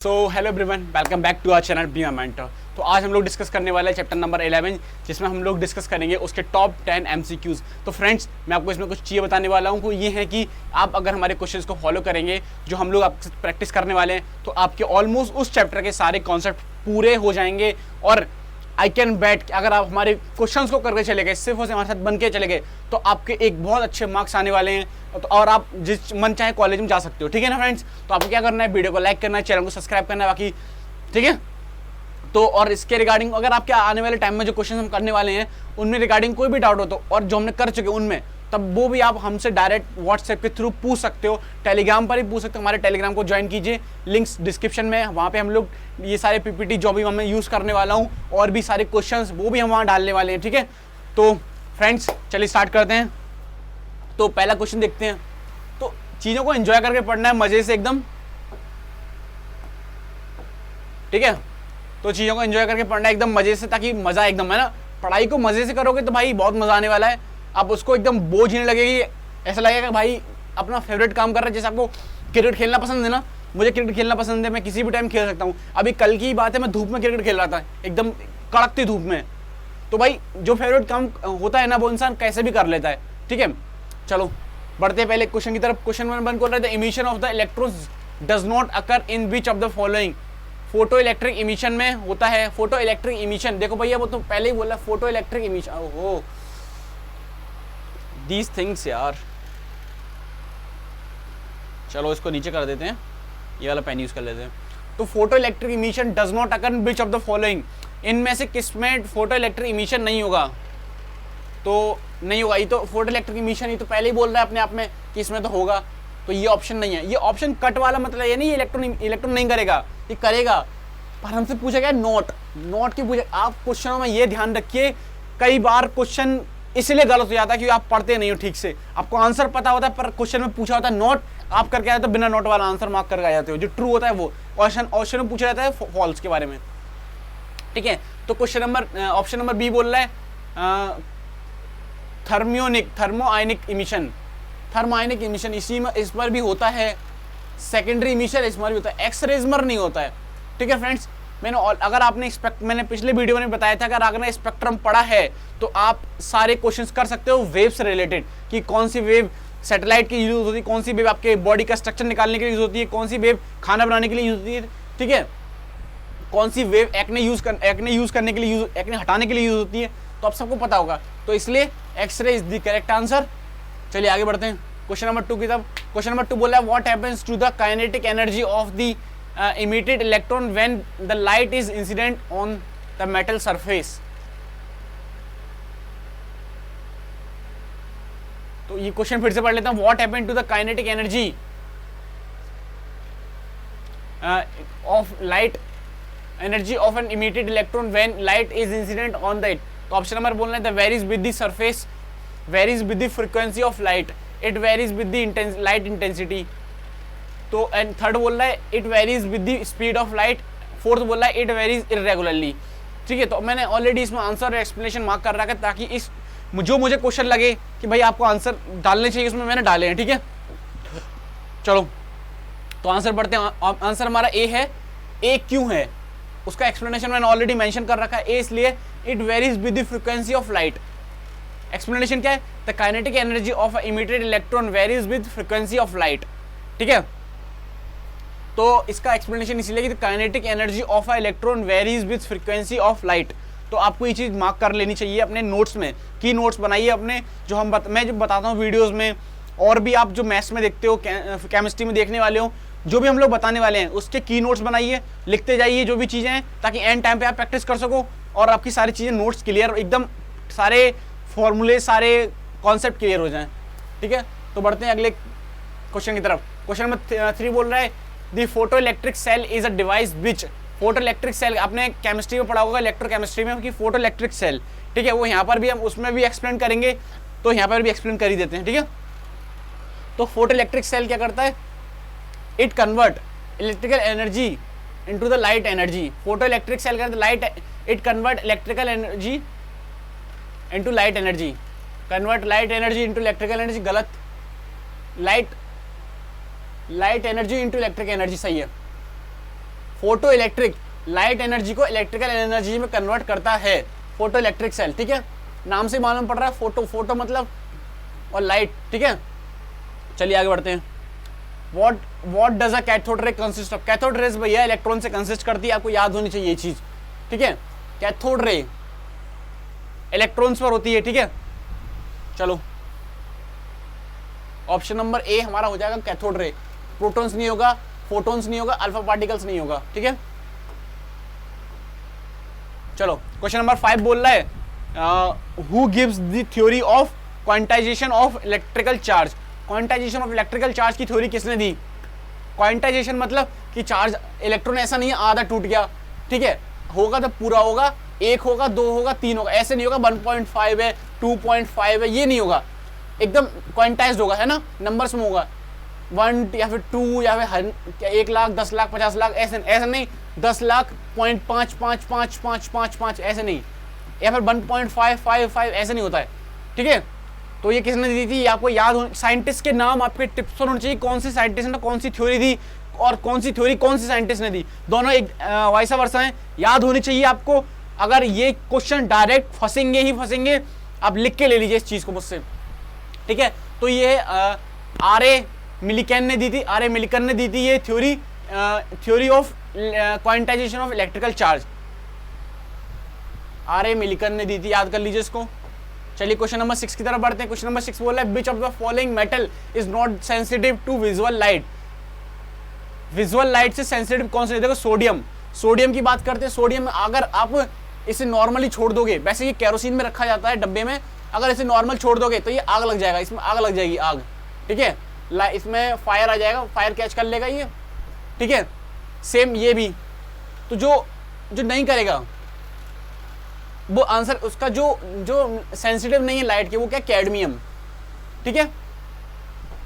So hello everyone, welcome back to our channel be a mentor. तो आज हम लोग डिस्कस करने वाले हैं चैप्टर नंबर 11, जिसमें हम लोग डिस्कस करेंगे उसके टॉप 10 MCQs। तो फ्रेंड्स, मैं आपको इसमें कुछ चीज़ें बताने वाला हूँ। ये है कि आप अगर हमारे क्वेश्चंस को फॉलो करेंगे, जो हम लोग आपसे प्रैक्टिस करने वाले हैं, तो आपके ऑलमोस्ट उस चैप्टर के सारे कॉन्सेप्ट पूरे हो जाएंगे। और आई कैन बैट, अगर आप हमारे क्वेश्चंस को करके चले गए, सिर्फ उसे हमारे साथ बन के चले गए, तो आपके एक बहुत अच्छे मार्क्स आने वाले हैं। तो और आप जिस मन चाहे कॉलेज में जा सकते हो। ठीक है ना फ्रेंड्स? तो आपको क्या करना है, वीडियो को लाइक करना है, चैनल को सब्सक्राइब करना है, बाकी ठीक है। तो और इसके रिगार्डिंग अगर आपके आने वाले टाइम में जो क्वेश्चन हम करने वाले हैं, उनमें रिगार्डिंग कोई भी डाउट हो तो, और जो हमने कर चुके उनमें, तब वो भी आप हमसे डायरेक्ट व्हाट्सएप के थ्रू पूछ सकते हो, टेलीग्राम पर ही पूछ सकते हो। हमारे टेलीग्राम को ज्वाइन कीजिए, लिंक्स डिस्क्रिप्शन में। वहाँ पे हम लोग ये सारे पीपीटी जो भी मैं यूज़ करने वाला हूँ, और भी सारे क्वेश्चंस वो भी हम वहाँ डालने वाले हैं। ठीक है, तो फ्रेंड्स चलिए स्टार्ट करते हैं। तो पहला क्वेश्चन देखते हैं। तो चीज़ों को एंजॉय करके पढ़ना है, मज़े से एकदम। ठीक है, तो चीज़ों को एंजॉय करके पढ़ना है एकदम मज़े से, ताकि मज़ा एकदम, है ना। पढ़ाई को मज़े से करोगे तो भाई बहुत मज़ा आने वाला है। आप उसको एकदम बोझ नहीं लगेगी, ऐसा लगेगा भाई अपना फेवरेट काम कर रहे हैं। जैसे आपको क्रिकेट खेलना पसंद है ना, मुझे क्रिकेट खेलना पसंद है, मैं किसी भी टाइम खेल सकता हूँ। अभी कल की बात है, मैं धूप में क्रिकेट खेल रहा था, एकदम कड़कती धूप में। तो भाई जो फेवरेट काम होता है ना, वो इंसान कैसे भी कर लेता है। ठीक है, चलो बढ़ते हैं पहले क्वेश्चन की तरफ। क्वेश्चन नंबर 1 बोल रहे थे, emission of the electrons does not occur in which of the following. Photo electric emission में होता है। फोटो इलेक्ट्रिक इमिशन, देखो भैया वो तो पहले ही बोला, फोटो इलेक्ट्रिक इमिशन। ओहो, दीज थिंग्स यार। चलो इसको नीचे कर देते हैं, ये वाला पेन यूज कर लेते हैं। तो photo electric emission does not occur in which of the following, इनमें से किसमें फोटो इलेक्ट्रिक इमिशन नहीं होगा? तो नहीं होगा, ये तो फोटो इलेक्ट्रिक इमिशन, ये तो पहले ही बोल रहा है अपने आप में कि इसमें तो होगा। तो ये ऑप्शन नहीं है। ये ऑप्शन कट वाला मतलब ये नहीं, इलेक्ट्रॉन नहीं करेगा, ये करेगा। पर हमसे पूछा गया नॉट की पूछा। आप क्वेश्चनों में ये ध्यान रखिए, कई बार क्वेश्चन इसलिए गलत हो जाता है क्योंकि आप पढ़ते नहीं हो ठीक से। आपको आंसर पता होता है, पर क्वेश्चन में पूछा होता है नॉट, आप करके आए तो बिना नॉट वाला आंसर मार्क करके आ जाते हो। जो ट्रू होता है वो ऑप्शन में पूछा जाता है फॉल्स के बारे में। ठीक है, तो question number option number B बोल रहा है थर्मोआयनिक इमिशन। थर्मोआयनिक इमिशन इस पर भी होता है। सेकेंडरी इमिशन इसमें भी होता है, एक्सरेजमर नहीं होता है। ठीक है फ्रेंड्स, अगर आपने मैंने पिछले वीडियो में बताया था, अगर आपने स्पेक्ट्रम पढ़ा है तो आप सारे क्वेश्चंस कर सकते हो वेव से रिलेटेड, कि कौन सी वेव सैटेलाइट की यूज होती है, कौन सी वेव आपके बॉडी का स्ट्रक्चर निकालने के लिए यूज होती है, कौन सी वेव खाना बनाने के लिए यूज होती है। ठीक है, कौन सी वेव एक्ने यूज करने के लिए, एक्ने हटाने के लिए यूज होती है, तो आप सबको पता होगा। तो इसलिए x ray is the correct answer. चलिए आगे बढ़ते हैं क्वेश्चन नंबर 2 की तरफ। क्वेश्चन नंबर 2 बोला है, what happens to the kinetic energy of the emitted electron when the light is incident on the metal surface। तो ये क्वेश्चन फिर से पढ़ लेता हूं। What happened to the kinetic energy of light, energy of an emitted electron when light is incident on the it. तो option number बोलना है, the varies with the surface, varies with the frequency of light, it varies with the light intensity. तो and third बोल रहा है, it varies with the speed of light. Fourth बोल रहा है, इट वेरीज इरेगुलरली। ठीक है, तो मैंने ऑलरेडी इसमें आंसर और एक्सप्लेनेशन मार्क कर रखा है, ताकि इस जो मुझे क्वेश्चन लगे कि भाई आपको आंसर डालने चाहिए, उसमें मैंने डाले हैं। ठीक है, चलो तो आंसर बढ़ते हैं। आंसर हमारा ए है। ए क्यों है उसका एक्सप्लेनेशन मैंने ऑलरेडी मेंशन कर रखा है। ए इसलिए, it varies with the frequency of light. Explanation क्या है, the kinetic energy of a emitted electron varies with frequency of light. ठीक है, तो इसका एक्सप्लेनेशन इसलिए कि kinetic energy of a electron varies with frequency of light. तो आपको ये चीज़ मार्क कर लेनी चाहिए अपने नोट्स में, की नोट्स बनाइए अपने, जो मैं जो बताता हूँ वीडियोस में, और भी आप जो मैथ्स में देखते हो, केमिस्ट्री में देखने वाले हो, जो भी हम लोग बताने वाले हैं उसके की नोट्स बनाइए, लिखते जाइए जो भी चीज़ें हैं, ताकि एंड टाइम पे आप प्रैक्टिस कर सको और आपकी सारी चीज़ें नोट्स क्लियर, एकदम सारे फॉर्मूले, सारे कॉन्सेप्ट क्लियर हो जाएं। ठीक है, तो बढ़ते हैं अगले क्वेश्चन की तरफ। क्वेश्चन नंबर 3 बोल रहा है, the photo electric cell is a device which. Photo electric cell आपने केमिस्ट्री में पढ़ा होगा, इलेक्ट्रोकेमिस्ट्री में, कि फोटो इलेक्ट्रिक सेल। ठीक है, वो यहाँ पर भी हम उसमें भी एक्सप्लेन करेंगे, तो यहाँ पर भी एक्सप्लेन कर ही देते हैं। ठीक है, तो फोटो इलेक्ट्रिक सेल क्या करता है, it convert electrical energy into the light energy. Photo electric cell करता है light, it convert electrical energy into light energy. Convert light energy into electrical energy, गलत। Light energy into electric energy सही है। Photo electric light energy को electrical energy में convert करता है, photo electric cell, ठीक है, नाम से मालूम पड़ रहा है फोटो, फोटो मतलब और लाइट, ठीक है। चलिए आगे बढ़ते हैं। What does a cathode ray consist of? Cathode rays भैया इलेक्ट्रॉन से कंसिस्ट करती है, आपको याद होनी चाहिए ये चीज, ठीक है। कैथोड रे इलेक्ट्रॉन्स पर होती है, ठीक है। चलो ऑप्शन नंबर ए हमारा हो जाएगा कैथोड रे, प्रोटॉन्स नहीं होगा, फोटॉन्स नहीं होगा, अल्फा पार्टिकल्स नहीं होगा, ठीक है। चलो क्वेश्चन नंबर 5 बोल रहा है who gives the theory of quantization of electrical charge? Quantization of electrical charge की थ्योरी किसने दी? क्वांटाइजेशन मतलब कि चार्ज इलेक्ट्रॉन ऐसा नहीं है आधा टूट गया, ठीक है, होगा तो पूरा होगा, 1 होगा, 2 होगा, 3 होगा, ऐसे नहीं होगा 1.5 है 2.5 है, ये नहीं होगा, एकदम क्वांटाइज्ड होगा, है ना, नंबर्स में होगा, 1 या फिर 2 या फिर 1 लाख 10 लाख 50 लाख, ऐसे ऐसे नहीं 10 लाख 0.55555 ऐसे नहीं, या फिर 1.555 ऐसे नहीं होता है, ठीक है। तो ये किसने दी थी, आपको याद हो, साइंटिस्ट के नाम आपके टिप्स पर होने चाहिए, कौन सी साइंटिस्ट ने कौन सी थ्योरी दी और कौन सी थ्योरी कौन सी साइंटिस्ट ने दी, दोनों एक वाइसा वर्सा हैं, याद होनी चाहिए आपको। अगर ये क्वेश्चन डायरेक्ट फंसेंगे ही फंसेंगे, आप लिख के ले लीजिए इस चीज को मुझसे, ठीक है। तो ये आर.ए. मिलिकन ने दी थी, आर.ए. मिलिकन ने दी थी ये theory, theory of quantization of electrical charge, R.A.. Millikan ने दी थी, याद कर लीजिए इसको। चलिए क्वेश्चन नंबर 6 की तरफ बढ़ते हैं। क्वेश्चन नंबर 6 बोला है which of the following metal is not sensitive to visual light? Visual light से सेंसिटिव कौन से? देखो सोडियम, सोडियम की बात करते हैं। सोडियम अगर आप इसे नॉर्मली छोड़ दोगे, वैसे ये केरोसिन में रखा जाता है डब्बे में, अगर इसे नॉर्मल छोड़ दोगे तो ये आग लग जाएगा, इसमें आग लग जाएगी, आग, ठीक है, इसमें फायर आ जाएगा, फायर कैच कर लेगा ये, ठीक है। सेम ये भी, तो जो नहीं करेगा वो आंसर उसका जो सेंसिटिव नहीं है लाइट के, वो क्या, कैडमियम, ठीक है।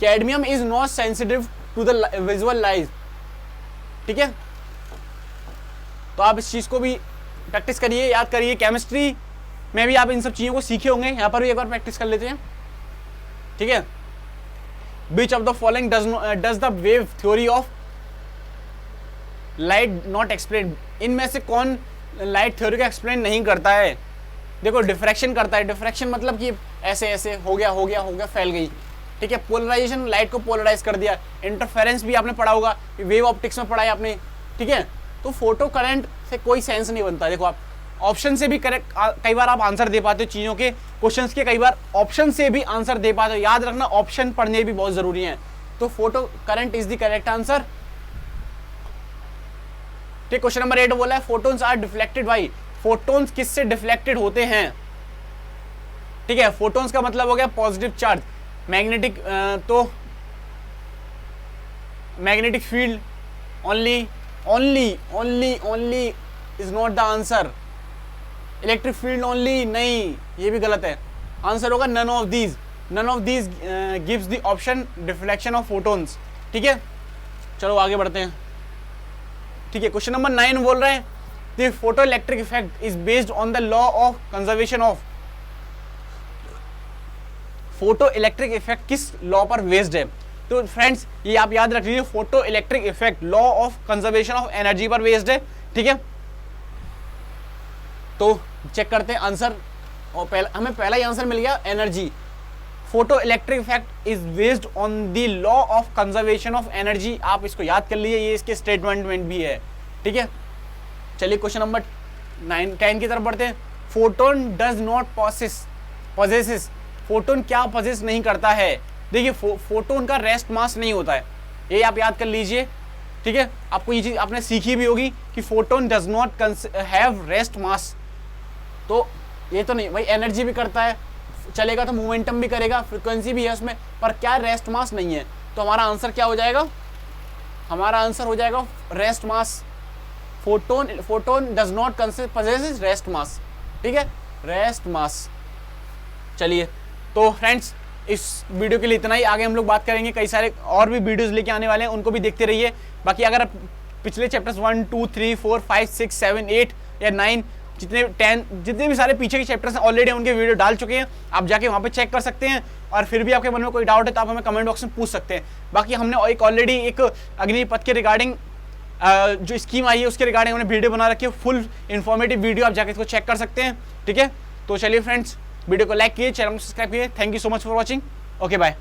Cadmium is not sensitive to the visual light, ठीक है। तो आप इस चीज को भी प्रैक्टिस करिए, याद करिए। केमिस्ट्री में भी आप इन सब चीजों को सीखे होंगे, यहाँ पर भी एक बार प्रैक्टिस कर लेते हैं, ठीक है। Which of the following does the wave theory of light not explain? इनमें से कौन लाइट थ्योरी को एक्सप्लेन नहीं करता है? देखो डिफ्रैक्शन करता है, डिफ्रैक्शन मतलब कि ऐसे ऐसे हो गया फैल गई, ठीक है। पोलराइजेशन, लाइट को पोलराइज कर दिया। इंटरफेरेंस भी आपने पढ़ा होगा, वेव ऑप्टिक्स में पढ़ा है आपने, ठीक है। तो फोटो करंट से कोई सेंस नहीं बनता। देखो आप ऑप्शन से भी करेक्ट, कई बार आप आंसर दे पाते हो चीज़ों के, क्वेश्चंस के कई बार ऑप्शन से भी आंसर दे पाते हो, याद रखना ऑप्शन पढ़ने भी बहुत जरूरी है। तो photo current is the correct answer, ठीक। क्वेश्चन नंबर 8 बोला है photons are deflected by, photons किससे डिफ्लेक्टेड होते हैं, ठीक है। फोटोन्स का मतलब हो गया पॉजिटिव चार्ज, मैग्नेटिक, तो magnetic field only is not the answer. Electric field only नहीं, ये भी गलत है, आंसर होगा none of these gives the option deflection of photons, ठीक है। चलो आगे बढ़ते हैं, ठीक है। क्वेश्चन नंबर 9 बोल रहे हैं the photo electric effect is based on the law of conservation of. Photo electric effect किस लॉ पर बेस्ड है? तो फ्रेंड्स ये आप याद रख लीजिए, photo electric effect law of conservation of energy पर बेस्ड है, ठीक है। तो चेक करते हैं आंसर, और हमें पहला ही आंसर मिल गया, energy. Photo electric effect is based on the law of conservation of energy, आप इसको याद कर लीजिए, ये इसके स्टेटमेंट भी है, ठीक है। चलिए क्वेश्चन नंबर 10 की तरफ बढ़ते हैं। Photon does not possesses, photon क्या पॉसेस नहीं करता है? देखिए फोटोन का रेस्ट मास नहीं होता है, ये आप याद कर लीजिए, ठीक है। आपको ये चीज आपने सीखी भी होगी कि photon does not have rest mass, तो ये तो नहीं भाई, एनर्जी भी करता है, चलेगा तो मोमेंटम भी करेगा, फ्रीक्वेंसी भी है उसमें, पर क्या रेस्ट मास नहीं है। तो हमारा आंसर क्या हो जाएगा? हमारा आंसर हो जाएगा rest mass. Photon does not possesses rest mass, ठीक है, रेस्ट मास। चलिए तो फ्रेंड्स इस वीडियो के लिए इतना ही, आगे हम लोग बात करेंगे, कई सारे और भी वीडियोस लेके आने वाले हैं, उनको भी देखते रहिए। बाकी अगर आप पिछले चैप्टर्स 1 2 3 4 5 6 7 8 या 9 जितने भी सारे पीछे के चैप्टर्स हैं ऑलरेडी उनके वीडियो डाल चुके हैं, आप जाके वहाँ पे चेक कर सकते हैं। और फिर भी आपके मन में कोई डाउट है तो आप हमें कमेंट बॉक्स में पूछ सकते हैं। बाकी हमने एक ऑलरेडी एक अग्निपथ के रिगार्डिंग जो स्कीम आई है उसके रिगार्डिंग हमने वीडियो बना रखी है, फुल इन्फॉर्मेटिव वीडियो, आप जाकर इसको चेक कर सकते हैं। ठीक है, तो चलिए फ्रेंड्स, वीडियो को लाइक कीजिए, चैनल को सब्सक्राइब कीजिए। Thank you so much for watching. Okay bye.